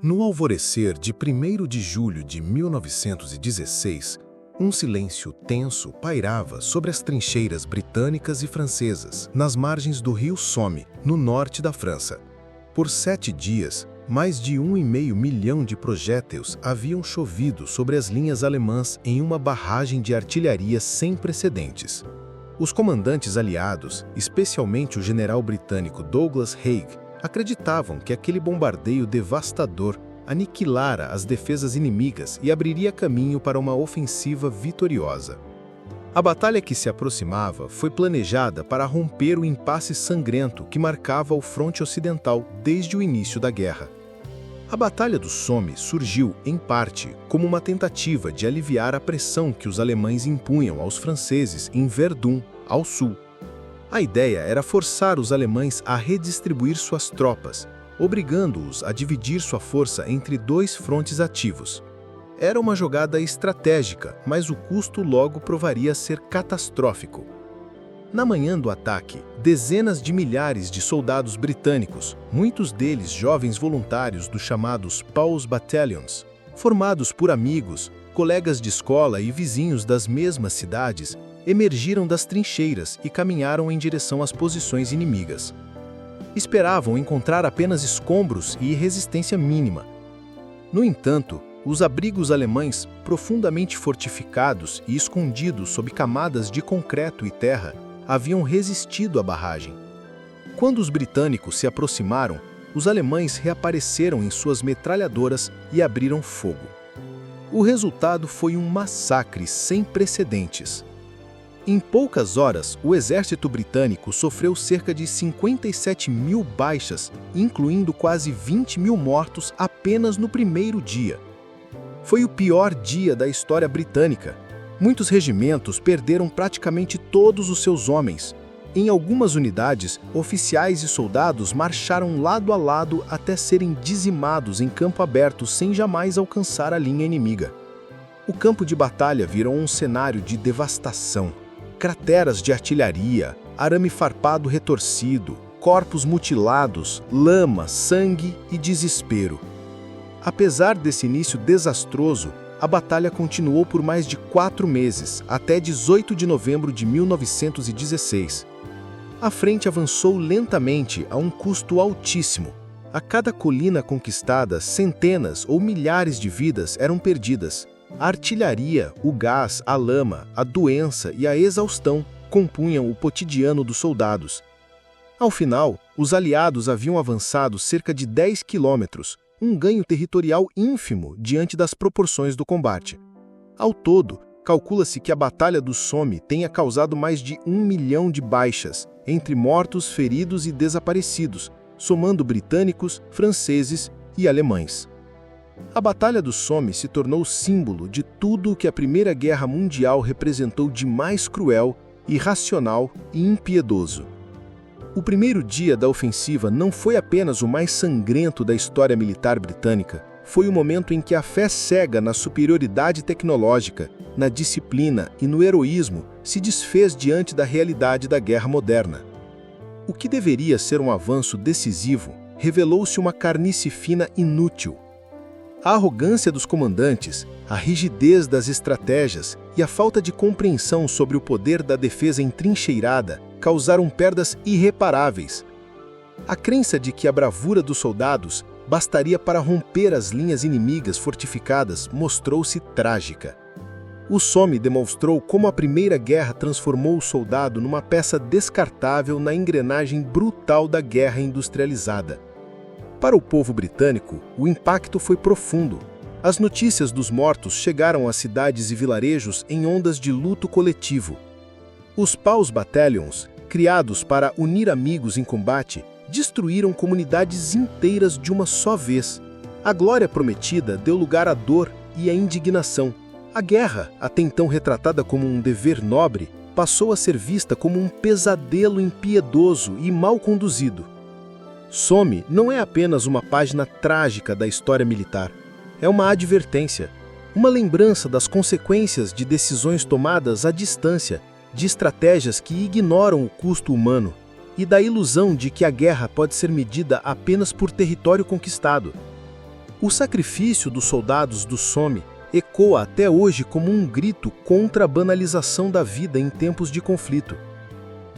No alvorecer de 1º de julho de 1916, um silêncio tenso pairava sobre as trincheiras britânicas e francesas, nas margens do rio Somme, no norte da França. Por 7 dias, mais de 1,5 milhão de projéteis haviam chovido sobre as linhas alemãs em uma barragem de artilharia sem precedentes. Os comandantes aliados, especialmente o general britânico Douglas Haig, acreditavam que aquele bombardeio devastador aniquilara as defesas inimigas e abriria caminho para uma ofensiva vitoriosa. A batalha que se aproximava foi planejada para romper o impasse sangrento que marcava o fronte ocidental desde o início da guerra. A Batalha do Somme surgiu, em parte, como uma tentativa de aliviar a pressão que os alemães impunham aos franceses em Verdun, ao sul. A ideia era forçar os alemães a redistribuir suas tropas, obrigando-os a dividir sua força entre 2 frontes ativos. Era uma jogada estratégica, mas o custo logo provaria ser catastrófico. Na manhã do ataque, dezenas de milhares de soldados britânicos, muitos deles jovens voluntários dos chamados Paul's Battalions, formados por amigos, colegas de escola e vizinhos das mesmas cidades, emergiram das trincheiras e caminharam em direção às posições inimigas. Esperavam encontrar apenas escombros e resistência mínima. No entanto, os abrigos alemães, profundamente fortificados e escondidos sob camadas de concreto e terra, haviam resistido à barragem. Quando os britânicos se aproximaram, os alemães reapareceram em suas metralhadoras e abriram fogo. O resultado foi um massacre sem precedentes. Em poucas horas, o exército britânico sofreu cerca de 57 mil baixas, incluindo quase 20 mil mortos apenas no primeiro dia. Foi o pior dia da história britânica. Muitos regimentos perderam praticamente todos os seus homens. Em algumas unidades, oficiais e soldados marcharam lado a lado até serem dizimados em campo aberto sem jamais alcançar a linha inimiga. O campo de batalha virou um cenário de devastação. Crateras de artilharia, arame farpado retorcido, corpos mutilados, lama, sangue e desespero. Apesar desse início desastroso, a batalha continuou por mais de 4 meses, até 18 de novembro de 1916. A frente avançou lentamente a um custo altíssimo. A cada colina conquistada, centenas ou milhares de vidas eram perdidas. A artilharia, o gás, a lama, a doença e a exaustão compunham o cotidiano dos soldados. Ao final, os aliados haviam avançado cerca de 10 quilômetros, um ganho territorial ínfimo diante das proporções do combate. Ao todo, calcula-se que a Batalha do Somme tenha causado mais de 1 milhão de baixas, entre mortos, feridos e desaparecidos, somando britânicos, franceses e alemães. A Batalha do Somme se tornou símbolo de tudo o que a Primeira Guerra Mundial representou de mais cruel, irracional e impiedoso. O primeiro dia da ofensiva não foi apenas o mais sangrento da história militar britânica, foi o momento em que a fé cega na superioridade tecnológica, na disciplina e no heroísmo se desfez diante da realidade da guerra moderna. O que deveria ser um avanço decisivo revelou-se uma carnificina inútil. A arrogância dos comandantes, a rigidez das estratégias e a falta de compreensão sobre o poder da defesa entrincheirada causaram perdas irreparáveis. A crença de que a bravura dos soldados bastaria para romper as linhas inimigas fortificadas mostrou-se trágica. O Somme demonstrou como a Primeira Guerra transformou o soldado numa peça descartável na engrenagem brutal da guerra industrializada. Para o povo britânico, o impacto foi profundo. As notícias dos mortos chegaram às cidades e vilarejos em ondas de luto coletivo. Os Paul's Battalions, criados para unir amigos em combate, destruíram comunidades inteiras de uma só vez. A glória prometida deu lugar à dor e à indignação. A guerra, até então retratada como um dever nobre, passou a ser vista como um pesadelo impiedoso e mal conduzido. Somme não é apenas uma página trágica da história militar. É uma advertência, uma lembrança das consequências de decisões tomadas à distância, de estratégias que ignoram o custo humano e da ilusão de que a guerra pode ser medida apenas por território conquistado. O sacrifício dos soldados do Somme ecoa até hoje como um grito contra a banalização da vida em tempos de conflito.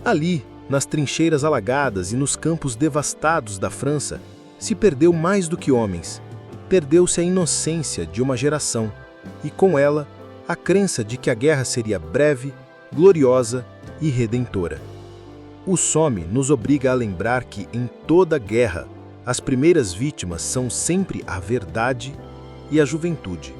Ali, nas trincheiras alagadas e nos campos devastados da França, se perdeu mais do que homens. Perdeu-se a inocência de uma geração e, com ela, a crença de que a guerra seria breve, gloriosa e redentora. O Somme nos obriga a lembrar que, em toda guerra, as primeiras vítimas são sempre a verdade e a juventude.